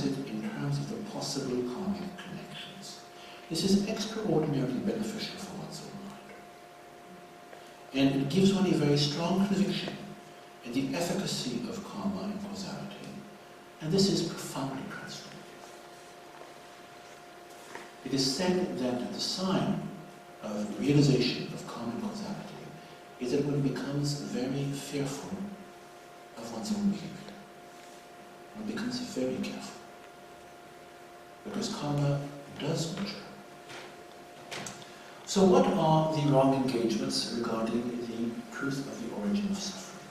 analyze it in terms of the possible karmic connections. This is extraordinarily beneficial for one's own mind. And it gives one a very strong conviction in the efficacy of karma and causality. And this is profoundly transformative. It is said that the sign of realization of karma and causality is that one becomes very fearful of one's own behavior. One becomes very careful. Because karma does mature. So what are the wrong engagements regarding the truth of the origin of suffering?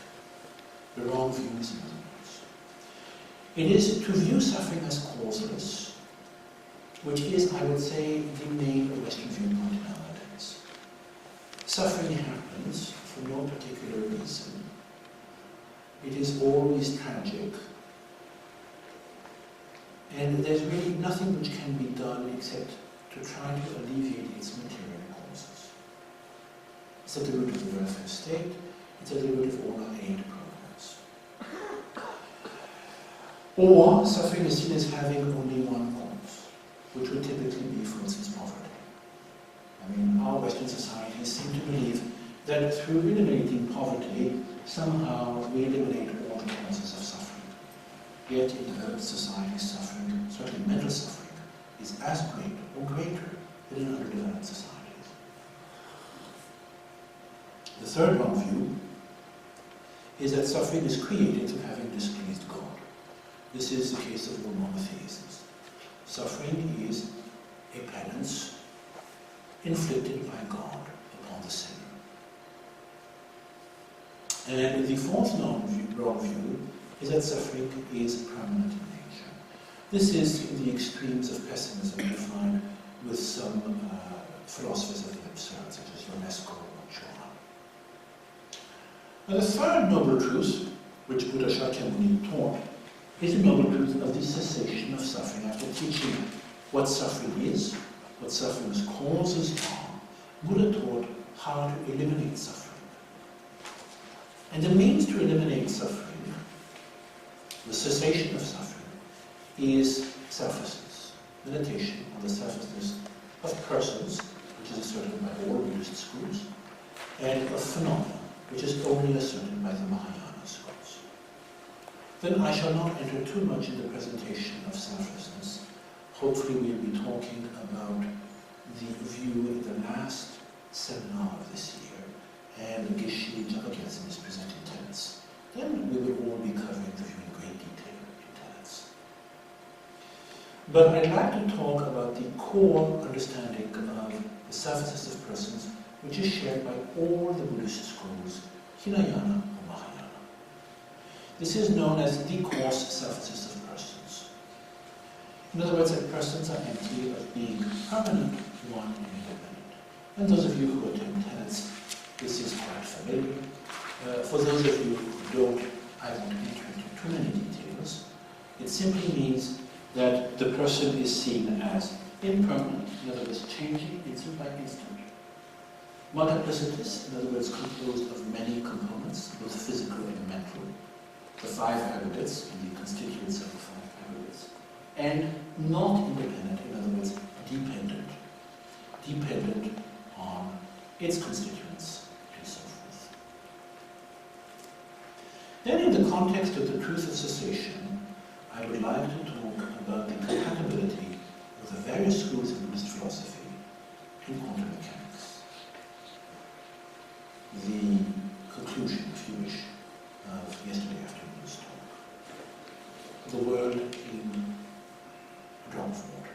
The wrong views, in other words. It is to view suffering as causeless, which is, I would say, the main Western viewpoint nowadays. Suffering happens for no particular reason. It is always tragic. And there's really nothing which can be done except to try to alleviate its material causes. It's at the root of the welfare state, it's at the root of all our aid programs. Or suffering is seen as having only one cause, which would typically be, for instance, poverty. I mean, our Western societies seem to believe that through eliminating poverty, somehow we eliminate all the causes of suffering. Yet in developed societies, suffering, certainly mental suffering, is as great or greater than in underdeveloped societies. The third wrong view is that suffering is created through having displeased God. This is the case of all monotheisms. Suffering is a penance inflicted by God upon the sinner. And the fourth wrong view is that suffering is permanent in nature. This is in the extremes of pessimism you find with some philosophers of the absurd, such as Ionesco or Chora. Now the third noble truth, which Buddha Shakyamuni taught, is the noble truth of the cessation of suffering. After teaching what suffering is, what suffering's causes are, Buddha taught how to eliminate suffering. And the means to eliminate suffering, the cessation of suffering, is selflessness, meditation on the selflessness of persons, which is asserted by all Buddhist schools, and of phenomena, which is only asserted by the Mahayana schools. Then I shall not enter too much in the presentation of selflessness. Hopefully we'll be talking about the view in the last seminar of this year, and Geshe Jagagyatsen is presenting tenets. Then we will all be covering the view in great detail in tenets. But I'd like to talk about the core understanding of the selflessness of persons, which is shared by all the Buddhist schools, Hinayana or Mahayana. This is known as the coarse selflessness of persons. In other words, that persons are empty of being permanent, one, and independent. And those of you who attend tenets, this is quite familiar. For those of you who don't, I won't enter into too many details. It simply means that the person is seen as impermanent, in other words, changing instant by instant. Multiplicities, in other words, composed of many components, both physical and mental. The five aggregates and the constituents of the five aggregates. And not independent, in other words, dependent. Dependent on its constituents and so forth. Then in the context of the truth of cessation, I would like to talk about the compatibility of the various schools of Buddhist philosophy in quantum mechanics. The conclusion, if you wish, of yesterday afternoon's talk. The world in a drop of water.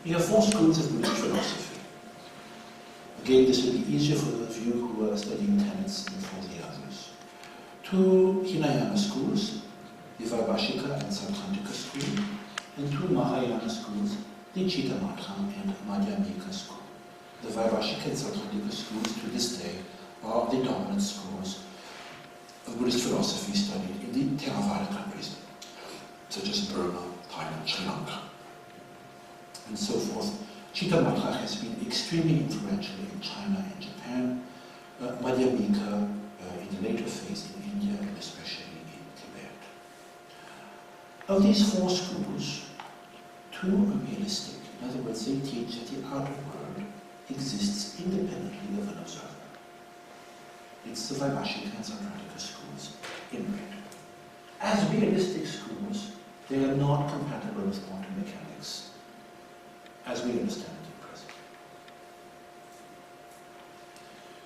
We have four schools of Buddhist philosophy. Again, this will be easier for those of you who are studying tenets than for the others. Two Hinayana schools, the Vaibhashika and Sautrantika school, and two Mahayana schools, the Chittamatra and Madhyamika school. The Vaibhashika and Sautrantika schools to this day are the dominant schools of Buddhist philosophy studied in the Theravada countries, such as Burma, Thailand, Sri Lanka, and so forth. Chittamatra has been extremely influential in China and Japan, Madhyamika in the later phase in India and especially in Tibet. Of these four schools, two are realistic. In other words, they teach that the outer world exists independently of an observer. It's the Vaibhashika and Sautrantika schools in red. As realistic schools, they are not compatible with quantum mechanics, as we understand it at present.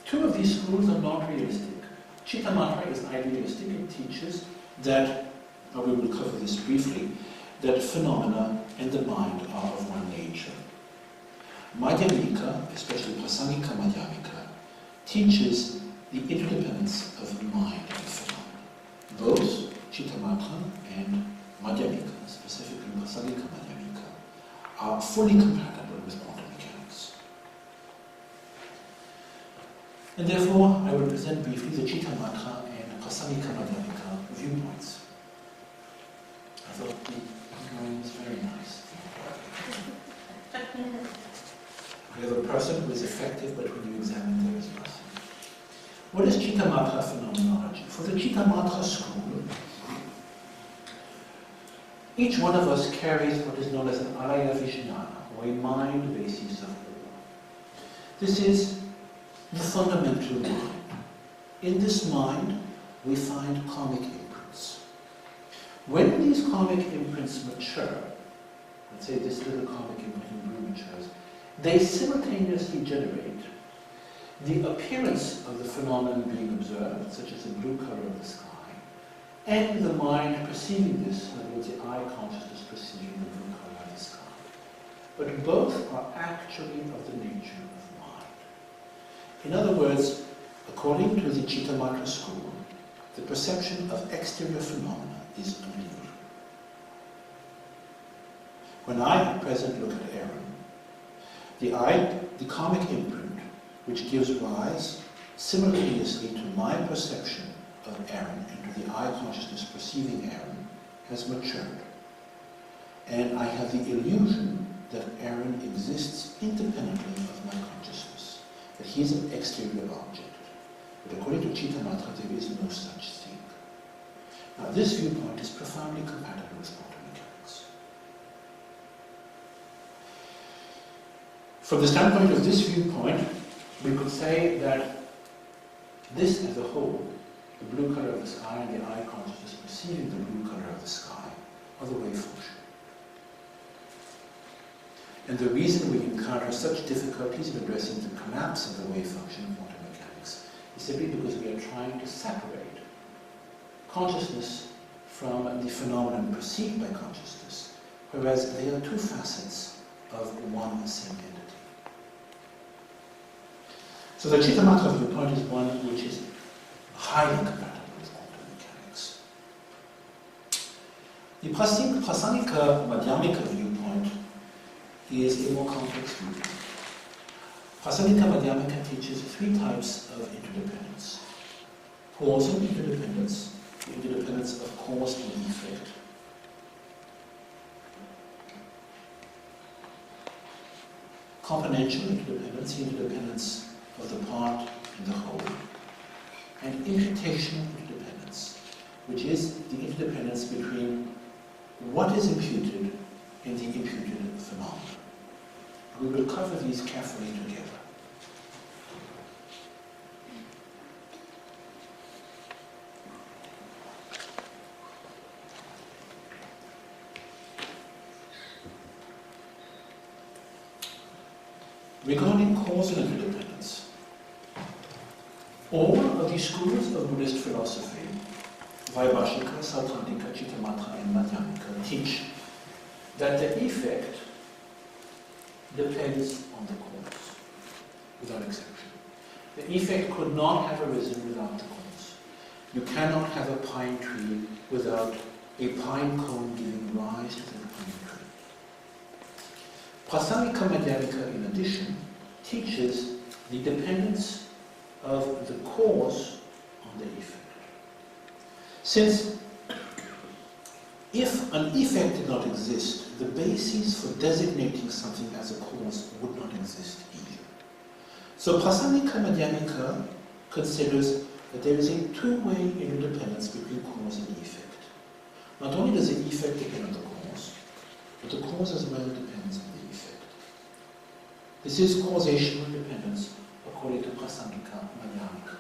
Two of these schools are not realistic. Chittamatra is idealistic. It teaches that, we will cover this briefly, that phenomena and the mind are of one nature. Madhyamika, especially Prasangika Madhyamika, teaches the interdependence of mind and phenomena. Both Chittamatra and Madhyamika, specifically Prasangika Madhyamika, are fully compatible with quantum mechanics. And therefore, I will present briefly the Chittamatra and Prasangika Madhyamika viewpoints. I thought the drawing was very nice. We have a person who is effective, but when you examine, there is nothing. What is Chittamatra phenomenology? For the Chittamatra school, each one of us carries what is known as an alaya vijnana, or a mind basis of all. This is the fundamental mind. In this mind, we find karmic imprints. When these karmic imprints mature, let's say this little karmic imprint in blue matures, they simultaneously generate the appearance of the phenomenon being observed, such as the blue color of the sky, and the mind perceiving this, in other words, the eye consciousness perceiving the blue color of the sky. But both are actually of the nature of mind. In other words, according to the Chittamatra school, the perception of exterior phenomena is an illusion. When I at present look at Aaron, the karmic imprint, which gives rise simultaneously to my perception of Aaron and to the eye consciousness perceiving Aaron, has matured. And I have the illusion that Aaron exists independently of my consciousness, that he is an exterior object. But according to Chittamatra, there is no such thing. Now, this viewpoint is profoundly compatible with quantum mechanics. From the standpoint of this viewpoint, we could say that this as a whole, the blue color of the sky and the eye consciousness perceiving the blue color of the sky, are the wave function. And the reason we encounter such difficulties in addressing the collapse of the wave function in quantum mechanics is simply because we are trying to separate consciousness from the phenomenon perceived by consciousness, whereas they are two facets of one and the same entity. So the Chittamatra viewpoint is one which is highly compatible with quantum mechanics. The Prasangika Madhyamika viewpoint is a more complex viewpoint. Prasangika Madhyamika teaches three types of interdependence. Causal interdependence, the interdependence of cause and effect. Componential interdependence, the interdependence of the part and the whole. And imputational interdependence, which is the interdependence between what is imputed and the imputed phenomenon. We will cover these carefully together. Regarding causal interdependence, all of the schools of Buddhist philosophy, Vaibhashika, Sautrantika, Chittamatra, and Madhyamika, teach that the effect depends on the cause, without exception. The effect could not have arisen without the cause. You cannot have a pine tree without a pine cone giving rise to the pine tree. Prasangika Madhyamika, in addition, teaches the dependence of the cause on the effect. Since if an effect did not exist, the basis for designating something as a cause would not exist either. So Prasangika Madhyamika considers that there is a two-way interdependence between cause and effect. Not only does the effect depend on the cause, but the cause as well depends on the effect. This is causational dependence according to Prasangika Madhyamika.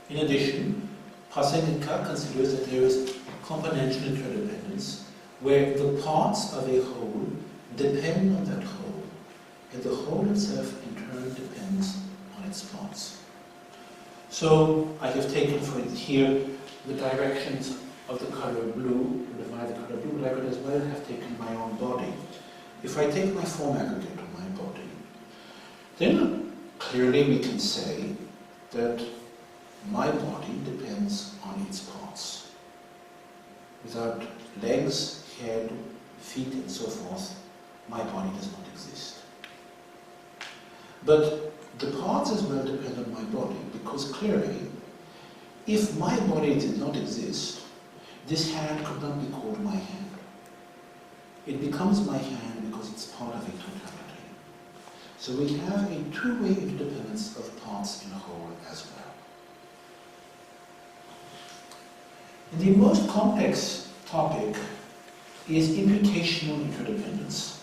In addition, Prasangika considers that there is componential interdependence, where the parts of a whole depend on that whole, and the whole itself in turn depends on its parts. So I have taken for here the directions of the color blue, to divide the color blue, but I could as well have taken my own body. If I take my form aggregate of my body, then clearly we can say that my body depends on its parts. Without legs, head, feet, and so forth, my body does not exist. But the parts as well depend on my body, because clearly, if my body did not exist, this hand could not be called my hand. It becomes my hand because it's part of a totality. So we have a two-way interdependence of parts in a whole as well. And the most complex topic is imputational interdependence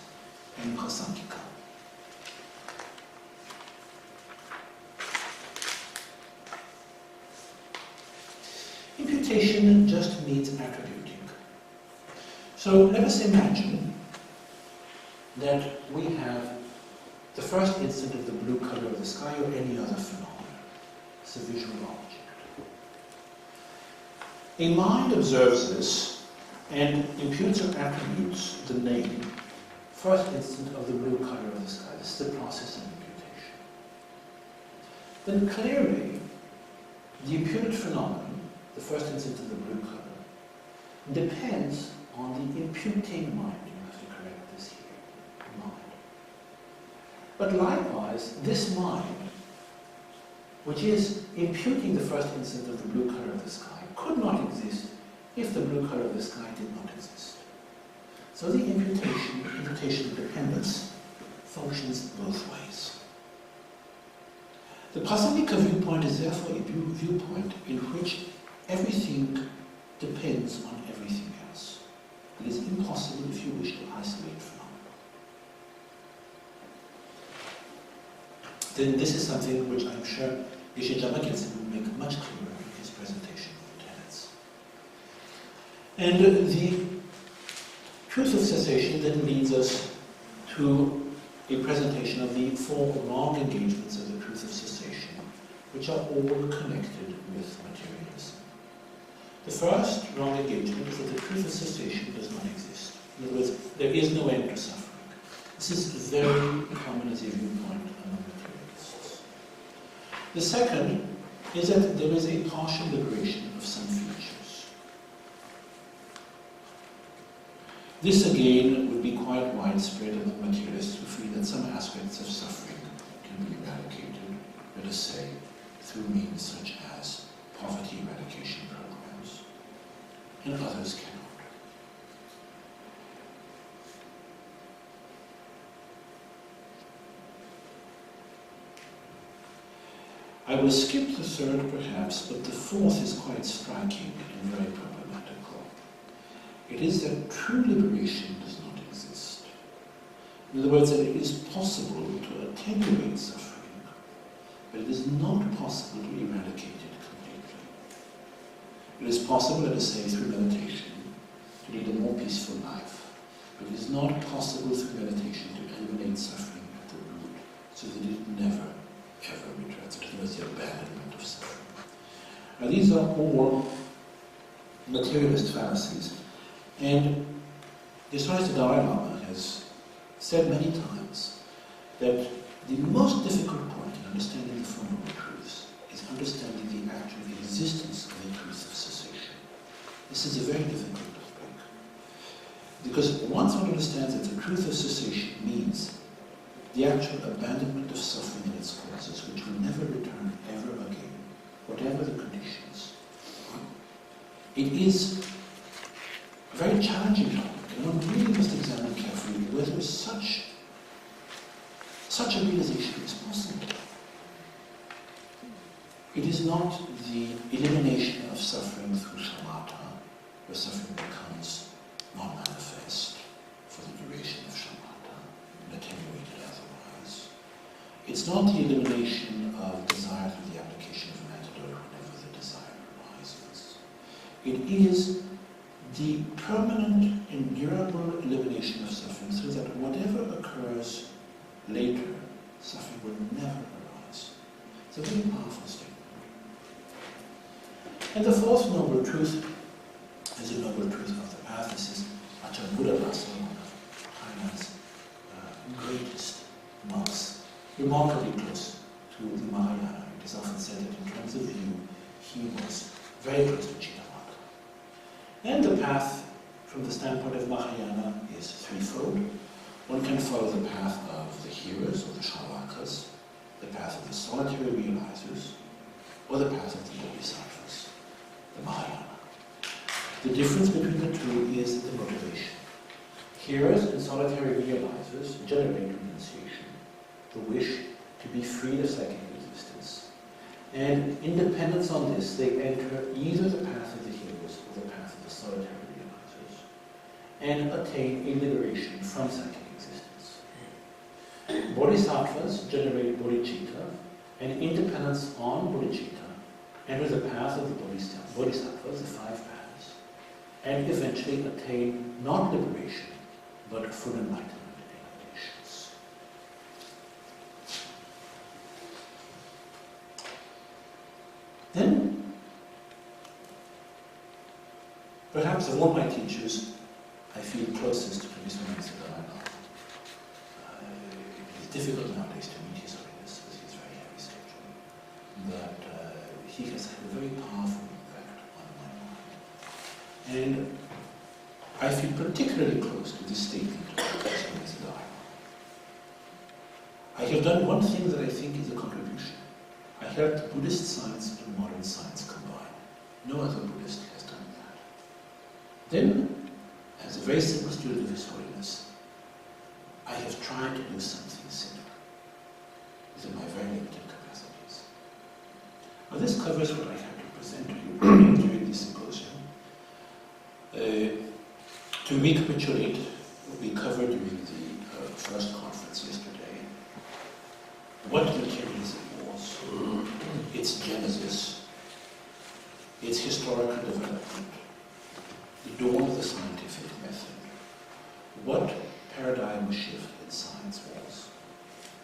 in Prasangika. Imputation just means attributing. So let us imagine that we have the first instant of the blue color of the sky or any other phenomenon. It's a visual object. A mind observes this and imputes or attributes the name, first instant of the blue color of the sky. This is the process of imputation. Then clearly, the imputed phenomenon, the first instant of the blue color, depends on the imputing mind. You have to correct this here, mind. But likewise, this mind, which is imputing the first instant of the blue color of the sky, could not exist if the blue color of the sky did not exist. So the imputation dependence functions both ways. The Prasangika viewpoint is therefore a viewpoint in which everything depends on everything else. It is impossible, if you wish, to isolate phenomena. Then this is something which I'm sure Geshe Jama Gyaltsen will make much clearer in his presentation of the tenets. And the truth of cessation then leads us to a presentation of the four wrong engagements of the truth of cessation, which are all connected with materialism. The first wrong engagement is that the truth of cessation does not exist. In other words, there is no end to suffering. This is very common as a viewpoint among materialists. The second is that there is a partial liberation of some features. This again would be quite widespread among materialists who feel that some aspects of suffering can be eradicated, let us say, through means such as poverty eradication programs, and others cannot. I will skip the third perhaps, but the fourth is quite striking and very problematical. It is that true liberation does not exist. In other words, that it is possible to attenuate suffering, but it is not possible to eradicate it completely. It is possible, let us say, through meditation, to lead a more peaceful life, but it is not possible through meditation to eliminate suffering at the root, so that it never, ever returns. It was the abandonment of suffering. Now, these are all materialist fallacies, and His Holiness the Dalai Lama has said many times that the most difficult point in understanding the Four Noble Truths is understanding the actual existence of the truth of cessation. This is a very difficult topic, because once one understands that the truth of cessation means the actual abandonment of suffering and its causes, which will never return ever again, whatever the conditions, it is a very challenging topic, and one really must examine carefully whether such a realization is possible. It is not the elimination of suffering through shamatha, where suffering becomes non-manifest for the duration of shamatha, and attenuated otherwise. It's not the elimination of desire through the application of an antidote whenever the desire arises. It is the permanent, endurable elimination of suffering so that whatever occurs later, suffering will never arise. It's a very powerful statement. And the fourth noble truth is the noble truth of the path. This is Ajahn Buddhadasa, one of China's greatest monks, remarkably close to the Mahayana. It is often said that in terms of view, he was very close to Chittamatra. And the path, from the standpoint of Mahayana, is threefold. One can follow the path of the hearers, or the shravakas, the path of the solitary realizers, or the path of the bodhisattvas, the Mahayana. The difference between the two is the motivation. Hearers and solitary realizers generate renunciation, the wish to be freed of psychic resistance. And in dependence on this, they enter either the path of the hearers or the path of the solitary realizers, and attain a liberation from psychic existence. Bodhisattvas generate bodhicitta, and in dependence on bodhicitta, enter the path of the bodhisattvas, the five paths, and eventually attain not liberation, but full enlightenment in conditions. Then, perhaps of all my teachers, I feel closest to this one is the Dalai Lama. It is difficult nowadays to meet His Holiness because he's very heavy schedule, but he has had a very powerful impact on my mind. And I feel particularly close to this statement of His Holiness the Dalai Lama. I have done one thing that I think is a contribution. I helped Buddhist science and modern science combine. No other Buddhist has done that. Then, as a very simple student of His Holiness, I have tried to do something similar within my very limited capacities. Now this covers what I had to present to you during this symposium. To recapitulate what we covered during the first conference yesterday, what materialism was, its genesis, its historical development, the dawn of the scientific method, what paradigm shift in science was,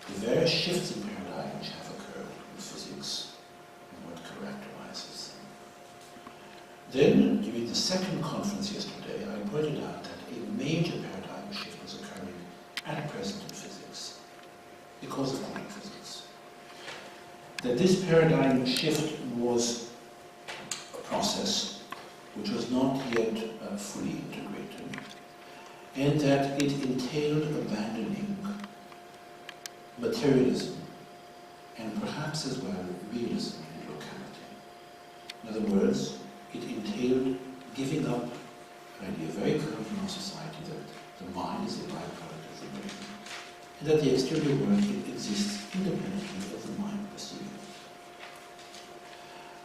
the various shifts in paradigm which have occurred in physics, and what characterizes them. Then, during the second conference yesterday, I pointed out that a major paradigm shift was occurring at present in physics, because of quantum physics. That this paradigm shift was a process which was not yet fully integrated, and that it entailed abandoning materialism and perhaps as well realism in locality. In other words, it entailed giving up an idea very common in our society that the mind is a byproduct of the brain, and that the exterior world exists independently of the mind perceiving.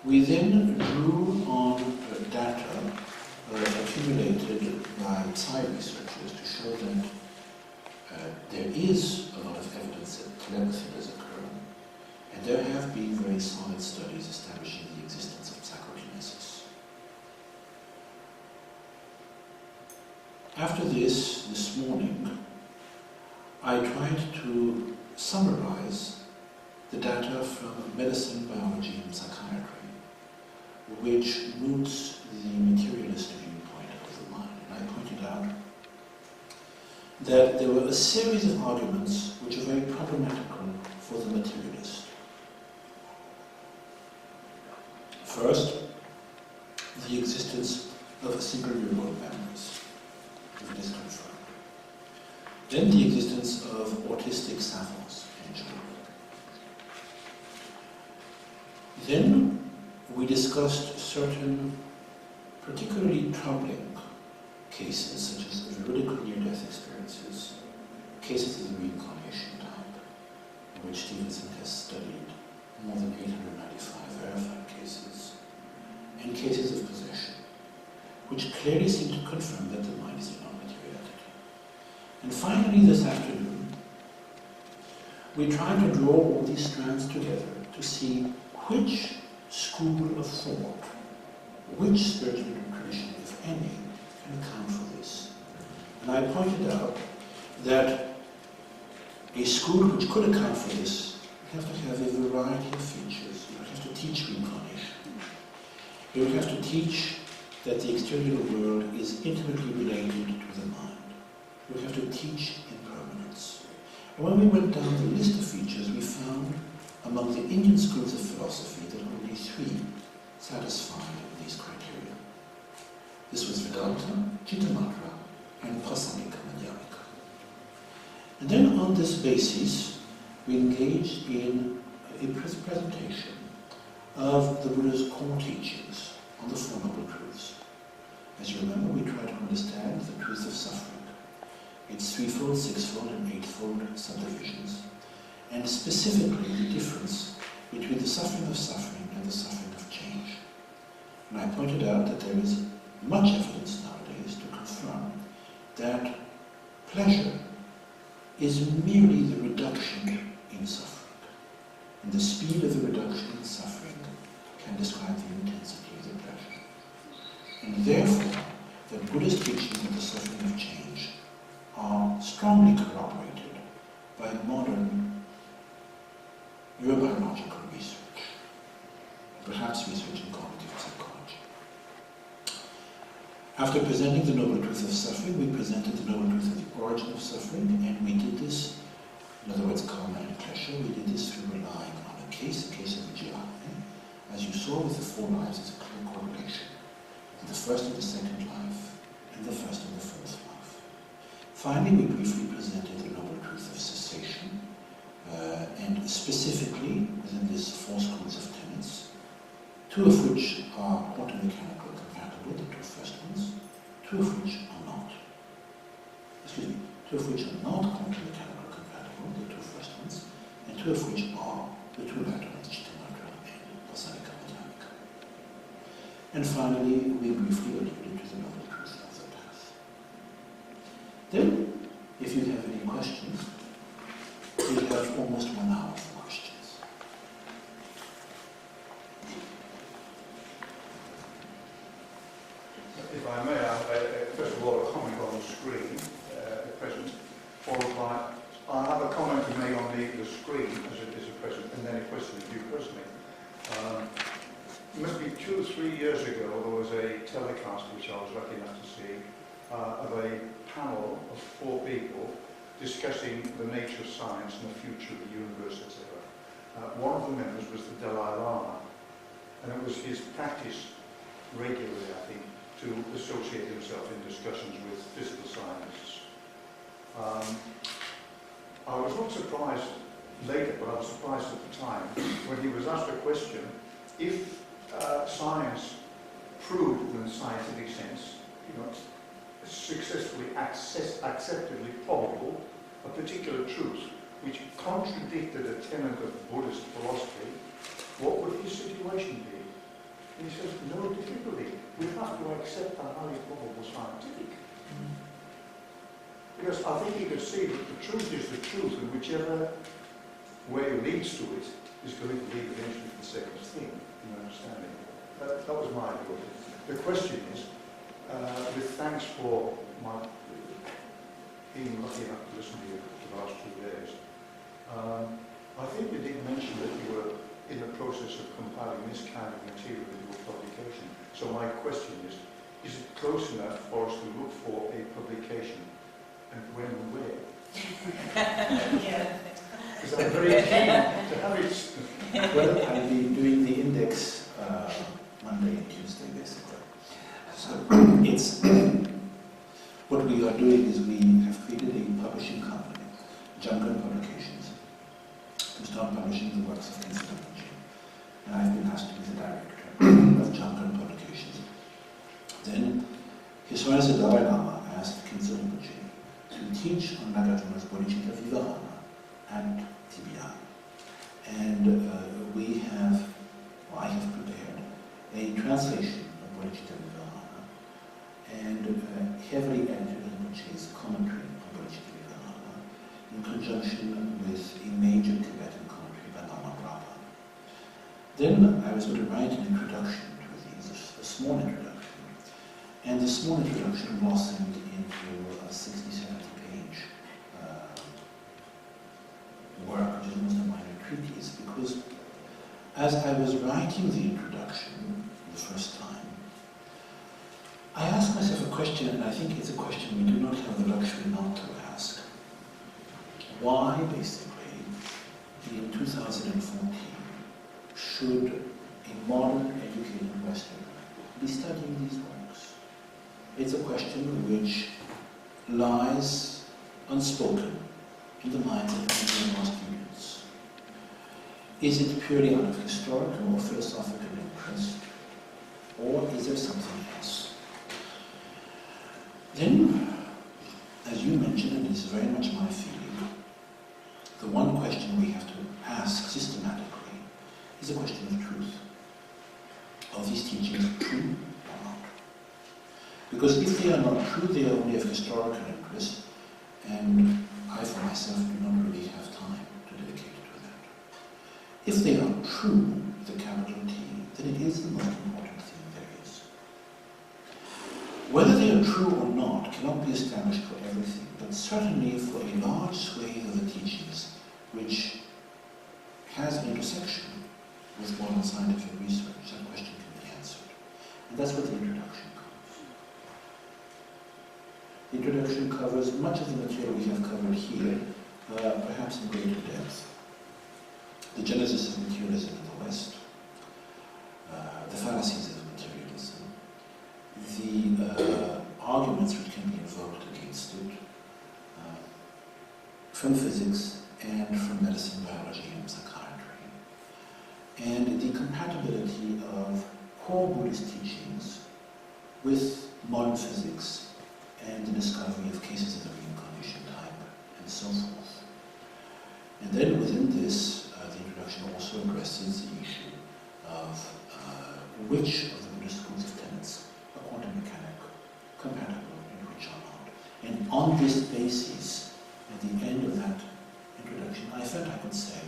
We then drew on data accumulated by Psi researchers to show that there is a lot of evidence that telepathy does occur, and there have been very solid studies establishing the existence of psychokinesis. After this morning, I tried to summarize the data from medicine, biology, and psychiatry, which roots the materialist viewpoint of the mind. And I pointed out that there were a series of arguments which are very problematical for the materialist. First, the existence of single neural memories, if it is confirmed. Then the existence of autistic savants in children. Then we discussed certain particularly troubling cases, such as veridical near-death experiences, cases of the reincarnation type, in which Stevenson has studied more than 895 verified cases of possession, which clearly seem to confirm that the mind is a non-material entity. And finally, this afternoon, we try to draw all these strands together to see which school of thought, which spiritual tradition, if any, can account for this. And I pointed out that a school which could account for this would have to have a variety of features. You would have to teach reincarnation. You would have to teach that the exterior world is intimately related to the mind. You would have to teach impermanence. And when we went down the list of features, we found among the Indian schools of philosophy that only 3 satisfied these criteria. This was Vedanta, Chittamatra, and Prasangika Madhyamika. And then on this basis, we engaged in a presentation of the Buddha's core teachings on the Four Noble Truths. As you remember, we tried to understand the truth of suffering, its threefold, sixfold, and eightfold subdivisions, and specifically the difference between the suffering of suffering and the suffering of change. And I pointed out that there is much evidence nowadays to confirm that pleasure is merely the reduction in suffering. And the speed of the reduction in suffering can describe the intensity of the pleasure. And therefore, the Buddhist teachings of the suffering of change are strongly corroborated by modern neurobiological research, perhaps research in cognitive psychology. After presenting the noble truth of suffering, we presented the noble truth of the origin of suffering, and we did this, in other words, karma and klesha, we did this through relying on a case of Vijayana. As you saw with the 4 lives, there's a clear correlation in the first and the second life, and the first and the fourth life. Finally, we briefly presented the noble truth of cessation, and specifically within these 4 schools of tenets, 2 of which are quantum mechanical compatible, the 2 first ones, 2 of which are not. Excuse me, 2 of which are not quantum mechanical compatible, the 2 first ones, and 2 of which are the 2 latter ones, Chittamatra and Prasangika Madhyamika. And finally, we briefly alluded to the noble truth of the path. Then, if you have any questions, we have almost 1 hour for questions. If I may, first of all, a comment on the screen at present, followed by, I have a comment to make on the screen as it is at present, and then a question of you personally. It must be 2 or 3 years ago, there was a telecast which I was lucky enough to see, of a panel of 4 people discussing the nature of science and the future of the universe, etc. One of the members was the Dalai Lama, and it was his practice regularly, I think, to associate himself in discussions with physical scientists. I was not surprised later, but I was surprised at the time when he was asked a question: if science proved in the scientific sense, successfully acceptably probable, a particular truth which contradicted a tenet of Buddhist philosophy, what would his situation be? And he says, no difficulty. We have to accept the highly probable scientific. Because I think he could see that the truth is the truth, and whichever way leads to it is going to lead eventually to the same thing, in understanding. That was my view. The question is, with thanks for my being lucky enough to listen to you for the last 2 days, I think you did mention that you were in the process of compiling this kind of material into a publication. So my question is it close enough for us to look for a publication, and when and where? Because I'm very keen to have it. Well, I'll be doing the index Monday and Tuesday, basically. So it's what we are doing is we have created a publishing company, Jungle Publications, to start publishing the works of Khyentse Rinpoche. And I've been asked to be the director of Jungle Publications. Then His Holiness the Dalai Lama asked Khyentse Rinpoche to teach on Nagarjuna's Bodhicitta Vivahana at TBI. And I have prepared a translation Bodhicitta-Vihara and heavily edited Rinpoche's commentary on Bodhicitta-Vihara in conjunction with a major Tibetan commentary by Lama Prabhupada. Then I was going to write an introduction to these, a small introduction, and the small introduction blossomed into a 60-70 page work, which is almost a minor treatise, because as I was writing the introduction the first time, I asked myself a question, and I think it's a question we do not have the luxury not to ask. Why, basically, in 2014, should a modern, educated Westerner be studying these works? It's a question which lies unspoken in the minds of many of our students. Is it purely out of historical or philosophical interest, or is there something else? Then, as you mentioned, and this is very much my feeling, the one question we have to ask systematically is a question of truth. Are these teachings true or not? Because if they are not true, they are only of historical interest, and I, for myself, do not really have time to dedicate to that. If they are true, with a capital T, then it is the most important thing there is. Whether they are true or not cannot be established for everything, but certainly for a large swathe of the teachings which has an intersection with modern scientific research, that question can be answered. And that's what the introduction covers. The introduction covers much of the material we have covered here, perhaps in greater depth. The genesis of materialism in the West, the fallacies of materialism, the arguments which can be invoked against it, from physics and from medicine, biology, and psychiatry, and the compatibility of core Buddhist teachings with modern physics and the discovery of cases of the reincarnation type, and so forth. And then within this, the introduction also addresses the issue of which of the Buddhist schools of tenets are quantum mechanical, compatible, and which are not. And on this basis, at the end of that introduction, I felt I could say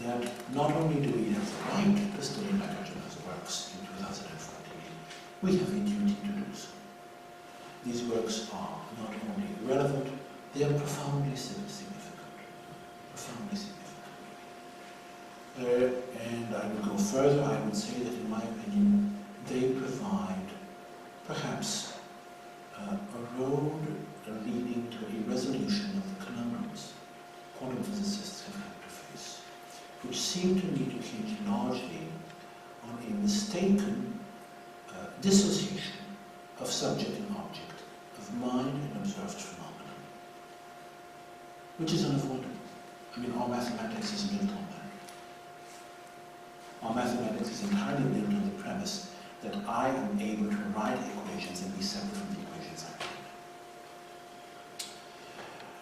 that not only do we have the right to study Nagarjuna's works in 2014, we have a duty to do so. These works are not only relevant, they are profoundly significant. Profoundly significant. And I would go further, I would say that in my opinion, they provide perhaps a road leading to a resolution of the conundrums quantum physicists have had to face, which seem to me to hinge largely on a mistaken dissociation of subject and object, of mind and observed phenomena, which is unavoidable. I mean, our mathematics is built on that. Our mathematics is entirely built on the premise that I am able to write equations and be separate from the equations I write.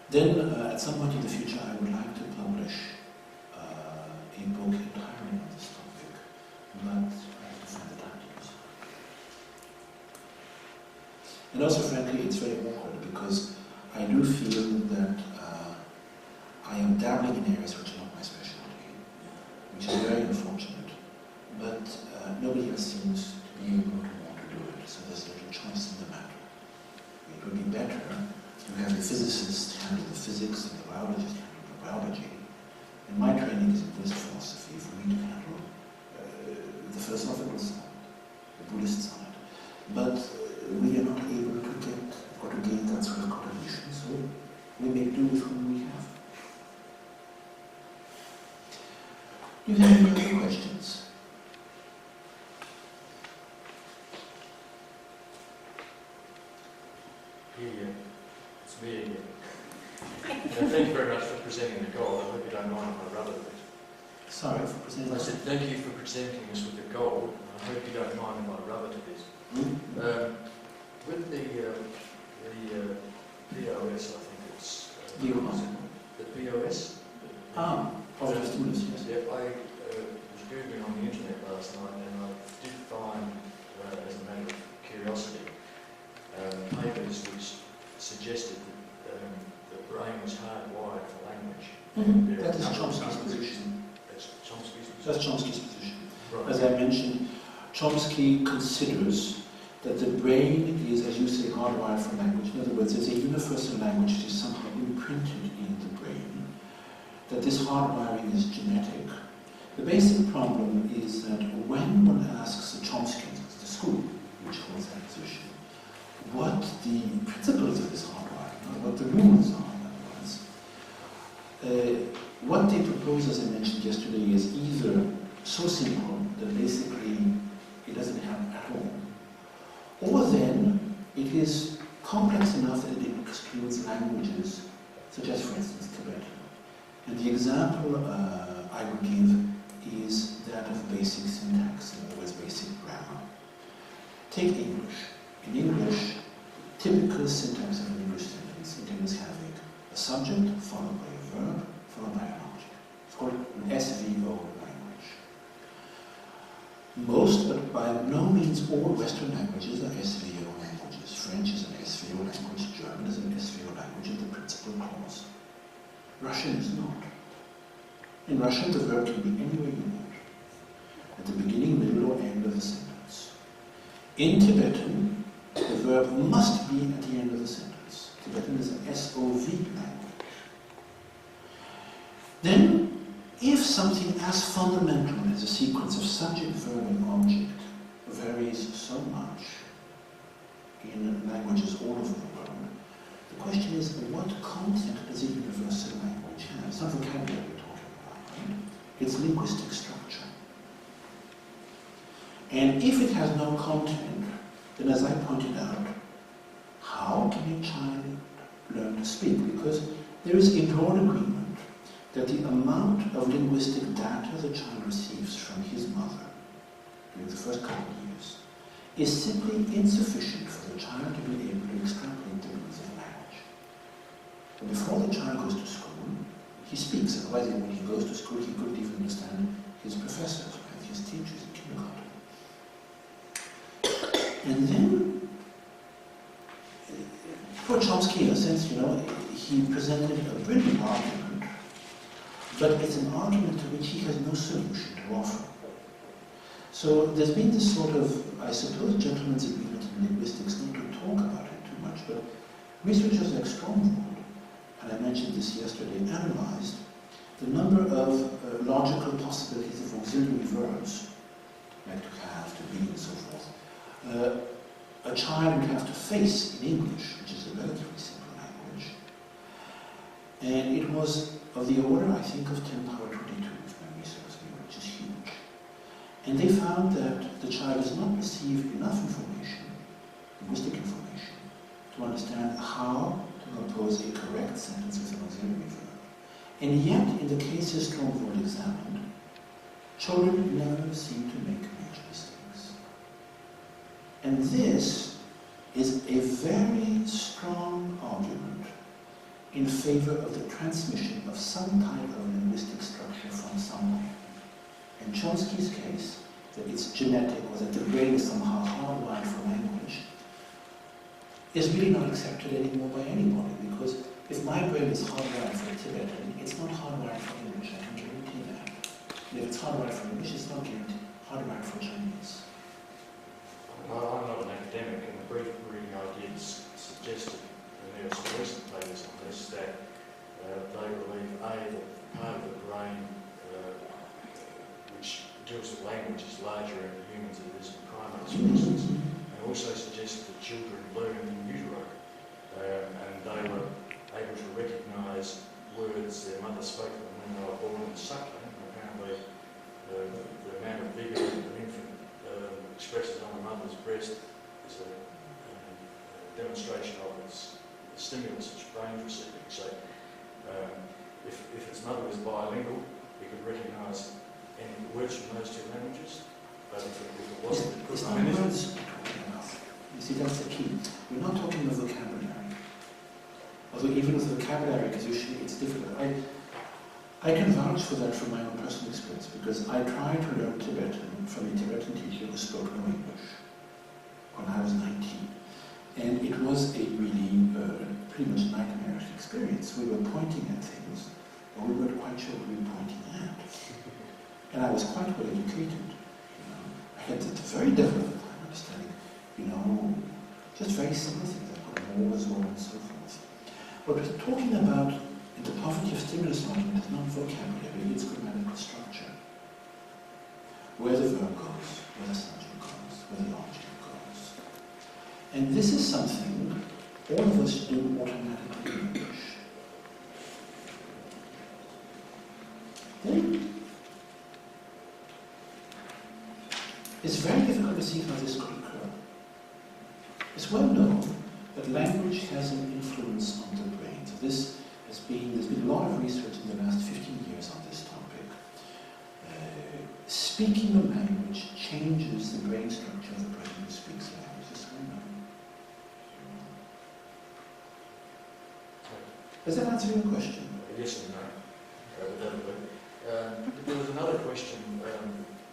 Then, at some point in the future, I would like to publish a book entirely on this topic, but I have to find the time to do so. And also, frankly, it's very awkward because I do feel that I am dabbling in areas which are not my specialty, which is very unfortunate. But nobody else seems to be able to want to do it, so there's little choice in the matter. It would be better to have the physicists handle the physics and the biologist handle the biology. And my training is in Buddhist philosophy for me to handle the philosophical side, the Buddhist side. But we are not able to get or to gain that sort of coordination, so we make do with whom we have. Do you have any other questions? Yeah, it's me again. Thank you very much for presenting the gold. I hope you don't mind if I rub it a bit. Sorry for presenting. I said thank you for presenting us with the gold. I hope you don't mind if I rub it a bit. With the POS, I think it's... the POS? Positive stimulus, yes. Yeah, I was Googling on the internet last night and I did find, as a matter of That is Chomsky's position. That's Chomsky's position. That's Chomsky's position. Right. As I mentioned, Chomsky considers that the brain is, as you say, hardwired for language. In other words, there's a universal language that is somehow imprinted in the brain, that this hardwiring is genetic. The basic problem is that when one asks the Chomskys, the school which holds that position, what the principles of this hardwiring are, what the rules are, in other words, what they propose, as I mentioned yesterday, is either so simple that basically it doesn't happen at all, or then it is complex enough that it excludes languages, such as, for instance, Tibetan. And the example I would give is that of basic syntax, in other words, basic grammar. Take English. In English, typical syntax of an English sentence entails having a subject followed by a verb followed by an object. It's called an SVO language. Most, but by no means all, Western languages are SVO languages. French is an SVO language, German is an SVO language of the principal clause. Russian is not. In Russian, the verb can be anywhere you want, at the beginning, middle, or end of the sentence. In Tibetan, the verb must be at the end of the sentence. Tibetan is an SOV language. Then, if something as fundamental as a sequence of subject, verb, and object varies so much in languages all over the world, the question is, what content does a universal language have? It's not vocabulary we're talking about, right? It's linguistic structure. And if it has no content, then as I pointed out, how can a child learn to speak? Because there is a broad agreement that the amount of linguistic data the child receives from his mother during the first couple of years is simply insufficient for the child to be able to extrapolate the rules of language. But before the child goes to school, he speaks. Otherwise, when he goes to school, he couldn't even understand his professors and his teachers in kindergarten. And then, poor Chomsky, in a sense, he presented a brilliant argument, but it's an argument to which he has no solution to offer. So there's been this sort of, I suppose, gentleman's agreement in linguistics not to talk about it too much, but researchers like Stromvold, and I mentioned this yesterday, analyzed the number of logical possibilities of auxiliary verbs, like to have, to be, and so forth, a child would have to face in English, which is a relatively simple language. And it was of the order, I think, of 10 power 22, if memory serves me, which is huge. And they found that the child does not receive enough information, linguistic information, to understand how to compose a correct sentence with an auxiliary verb. And yet, in the cases Stromvold examined, children never seem to make major mistakes. And this is a very strong argument in favor of the transmission of some type of linguistic structure from somewhere. In Chomsky's case, that it's genetic or that the brain is somehow hardwired for language, is really not accepted anymore by anybody, because if my brain is hardwired for Tibetan, it's not hardwired for English, I can guarantee that. And if it's hardwired for English, it's not hardwired for Chinese. I'm not an academic, and the brief reading I did suggested, and there are some recent papers on this, that they believe that part of the brain which deals with language is larger in humans than it is in primates, for instance, and also suggested that children learn in utero, and they were able to recognise words their mother spoke to them when they were born and suckling. Apparently, the amount of vigour an infant expresses on a mother's breast is a demonstration of its stimulus its brain's receiving. So, if its mother was bilingual, it could recognise any words from those two languages. But if it wasn't, it it's couldn't. not words we're talking about. You see, that's the key. We're not talking of vocabulary. Although even with vocabulary, because usually it's difficult. I can vouch for that from my own personal experience, because I tried to learn Tibetan from a Tibetan teacher who spoke no English when I was 19. And it was a really pretty much nightmarish experience. We were pointing at things or we weren't quite sure who we were pointing at. And I was quite well educated. I had a very difficult time understanding, just very simple things like what wars were and so forth. What we're talking about in the poverty of stimulus argument is not vocabulary, it's grammatical structure. Where the verb goes, where the subject goes, where the object goes. And this is something all of us do automatically in English. Then it's very difficult to see how this could occur. It's well known that language has an influence on the brain. So there's been a lot of research in the last 15 years on this topic. Speaking a language changes the brain structure of the person who speaks the language. It's well known. Does that answer your question? Yes and no. There was another question.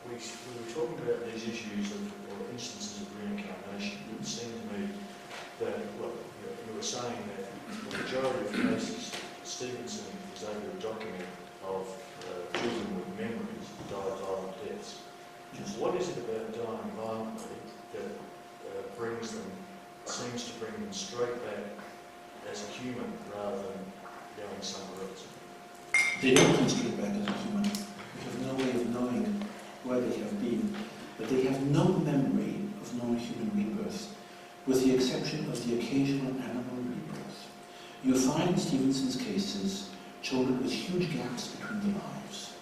We were talking about these issues or instances of reincarnation. It seemed to me that, you were saying that in the majority of cases, Stevenson is able to document of children with memories who died violent deaths. Yes. What is it about dying violently that seems to bring them straight back as a human rather than going somewhere else? They don't come straight back as a human. We have no way of knowing where they have been, but they have no memory of non-human rebirth, with the exception of the occasional animal rebirth. You find in Stevenson's cases children with huge gaps between their lives,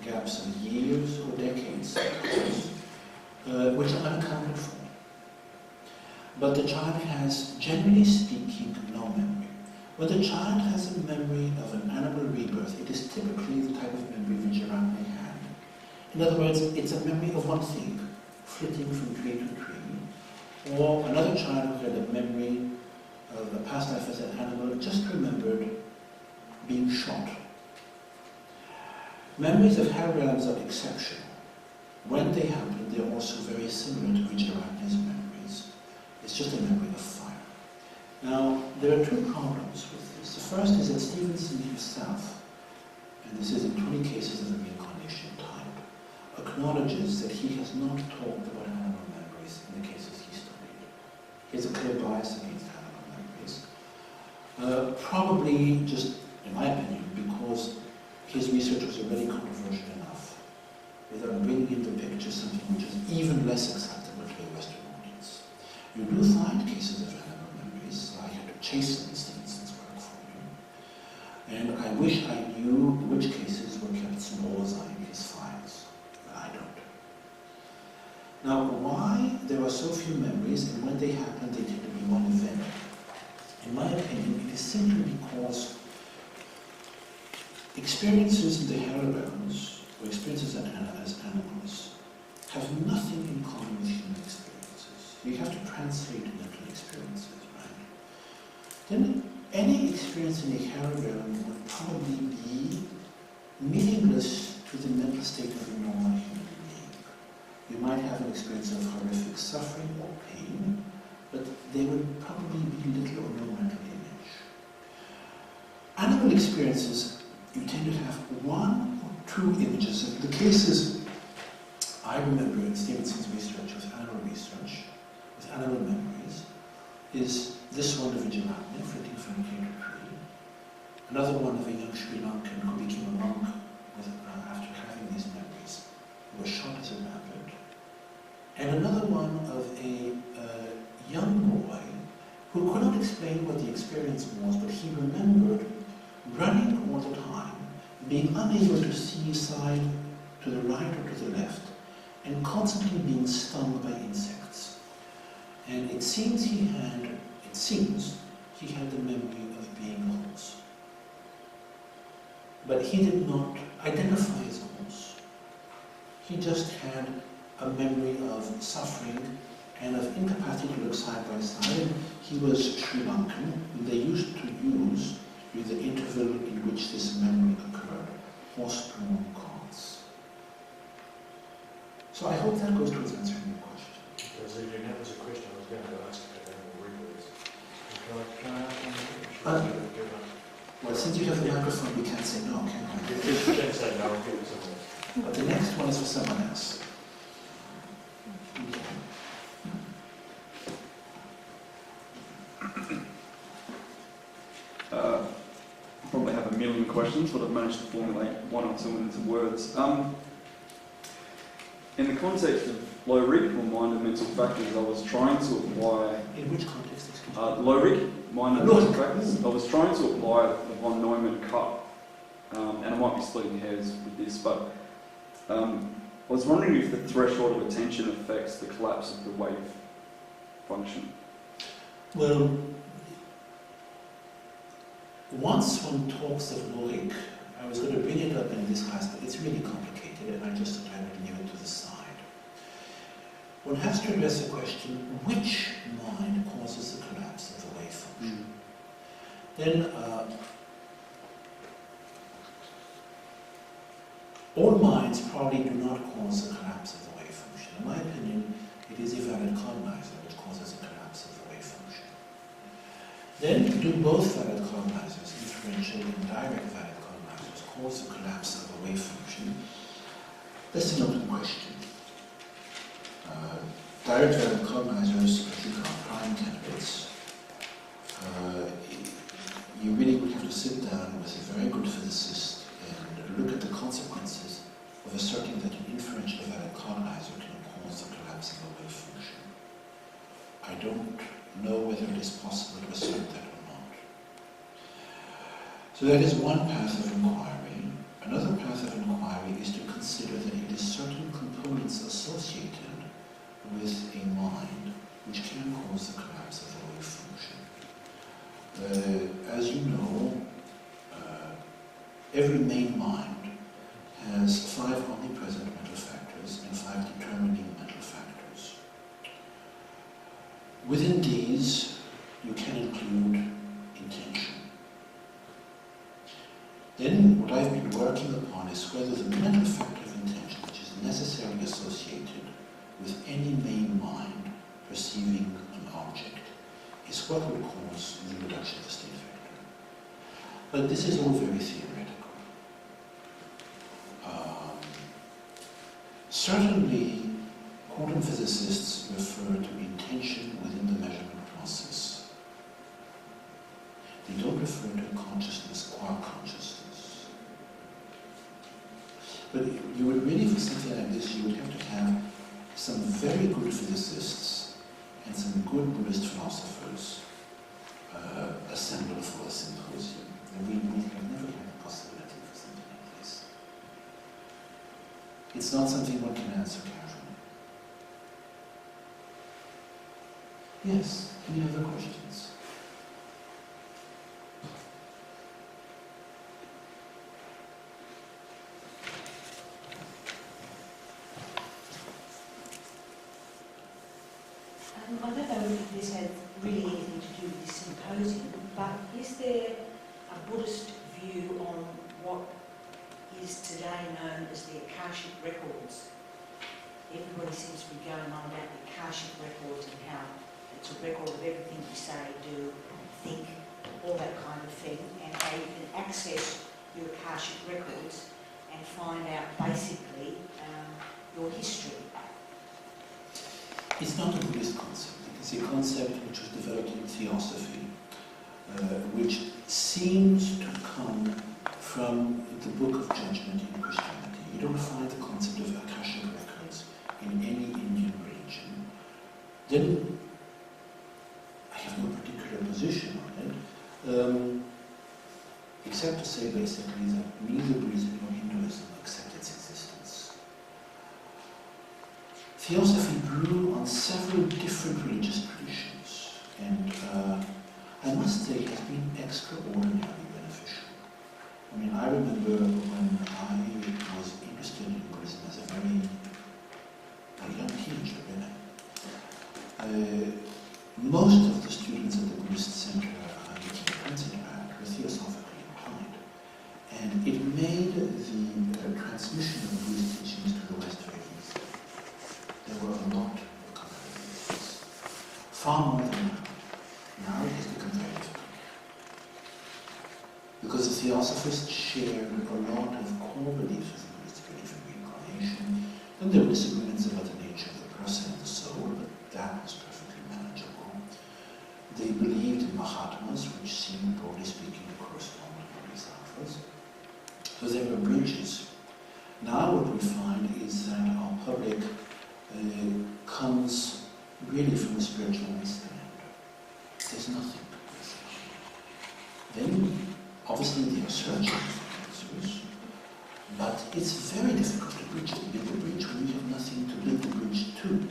gaps of years or decades, which are unaccounted for. But the child has, generally speaking, no memory. When the child has a memory of an animal rebirth, it is typically the type of memory Vijayaragni had. In other words, it's a memory of one thing, flitting from tree to tree. Or another child who had a memory of a past life as an animal, just remembered being shot. Memories of higher realms are exceptional. When they happen, they're also very similar to Vijayaragni's memories. It's just a memory of fire. Now, there are two problems with this. The first is that Stevenson himself, and this is in 20 cases of the reincarnation type, acknowledges that he has not talked about animal memories in the cases he studied. He has a clear bias against animal memories. Probably just, in my opinion, because his research was already controversial enough, without bringing into the picture something which is even less acceptable to a Western audience. You do find cases of animal memories, so I had to chasten Stevenson's work for you. And I wish I knew which cases were kept symbolic in his files, but I don't. Now, why there are so few memories, and when they happen, they tend to be one event? In my opinion, it is simply because experiences in the higher realms, or experiences as animals, have nothing in common with human experiences. You have to translate mental experiences, right? Then any experience in the higher realm would probably be meaningless to the mental state of a normal human being. You might have an experience of horrific suffering or pain, but they would probably be little or no mental image. Animal experiences, you tend to have one or two images. In the cases I remember in Stevenson's research with animal memories, is this one of Vijayaragni, flitting from tree to tree. Another one of a young Sri Lankan who became a monk after having these memories, who was shot as a rabbit. And another one of a young boy who could not explain what the experience was, but he remembered running all the time, being unable to see side to the right or to the left, and constantly being stung by insects. And it seems he had the memory of being a horse. But he did not identify as a horse. He just had a memory of suffering and of incapacity to look side by side. And he was Sri Lankan, and they used to use, with the interval in which this memory occurred, horse-drawn carts. So I hope that goes towards answering your question. That was a question I was going to ask about animal rebirth. Can I ask one? What's since you have the microphone, we can't say no, can we? You can say no, I'll give it someone else. But the next one is for someone else. Probably have a million questions, but I've managed to formulate one or two into words. In the context of low-risk or mind and mental factors, I was trying to apply... In which context, excuse me? Low-risk, mind and mental factors. I was trying to apply the von Neumann cut, and I might be splitting hairs with this, but I was wondering if the threshold of attention affects the collapse of the wave function. Well, once one talks of logic, I was going to bring it up in this class, but it's really complicated, and I just kind of leave it to the side. One has to address the question, which mind causes the collapse of the wave function? Then, all minds probably do not cause the collapse of the wave function. In my opinion, it is a valid colonizer which causes the collapse of the wave function. Then, do both valid colonizers, inferential and direct valid colonizers, cause the collapse of the wave function? That's an open question. Direct valid colonizers, I think, are prime candidates. You really would have to sit down with a very good physicist and look at the consequences of asserting that an inferential valid colonizer can cause the collapse of a wave function. I don't know whether it is possible to assert that or not. So that is one path of inquiry. Another path of inquiry is to consider that it is certain components associated with a mind which can cause the collapse of the wave function. As you know, every main mind has 5 omnipresent mental factors and 5 determining mental factors. Within these, you can include intention. Then, what I've been working upon is whether the mental factor of intention, which is necessarily associated with any main mind perceiving an object, is what would cause the reduction of the state factor. But this is all very theoretical. Certainly, quantum physicists refer to intention within the measurement process. They don't refer to consciousness qua consciousness. But you would really, for something like this, you would have to have some very good physicists and some good Buddhist philosophers assembled for a symposium. And we have never had the possibility for something like this. It's not something one can answer casually. Yes, any other questions? I don't know if this had really anything to do with this symposium, but is there a Buddhist view on what is today known as the Akashic records? Everybody seems to be going on about the Akashic records and how it's a record of everything you say, do, think, all that kind of thing, and how you can access your Akashic records and find out basically your history. It's not a Buddhist concept. It's a concept which was developed in theosophy, which seems to come from the Book of Judgment in Christianity. You don't find the concept of Akashic records in any Indian religion. Then, I have no particular position on it, except to say basically that neither Buddhism nor Hinduism accept its existence. Theosophy grew on several different religious traditions, and I must say it has been extraordinarily beneficial. I mean, I remember when I was interested in Buddhism as a very young teenager, really. Most of the students at the Buddhist Center I became principal at were theosophically inclined, and it made the transmission of Buddhist teachings to the West very easy. There were a lot of commonalities, far more than now. Now it has become very difficult, because the theosophists shared a lot of core beliefs with the Buddhist belief in reincarnation, and there were disagreements about the nature of the person and the soul, but that was perfectly manageable. They believed in Mahatmas, which seemed, broadly speaking, to correspond to Bodhisattvas. So there were bridges. Now what we find is that our public comes really from a spiritual wasteland. There's nothing to this. Then, obviously, they are searching for answers, but it's very difficult to build a bridge when you have nothing to build the bridge to.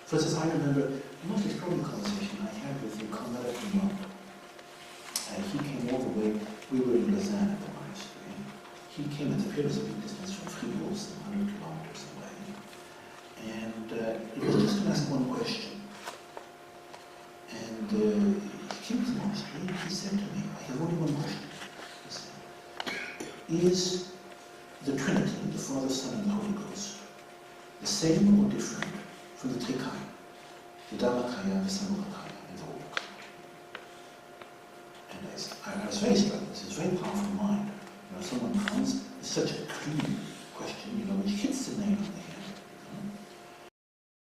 For instance, I remember the most extraordinary conversation I had with a convert monk. He came all the way, we were in Lausanne at the monastery. He came, and the appeared as a big distance from Fribourg, some 100 kilometers away. And it was just to ask one question. And he came to the monastery and he said to me, I have only one question. He said, is the Trinity, the Father, Son, and the Holy Ghost, the same or different from the Trikaya, the Dharmakaya, the Samukakaya, and the Orukaya? And I was very struck. This is a very powerful mind. You know, someone comes with such a clean question, you know, which hits the nail on the head.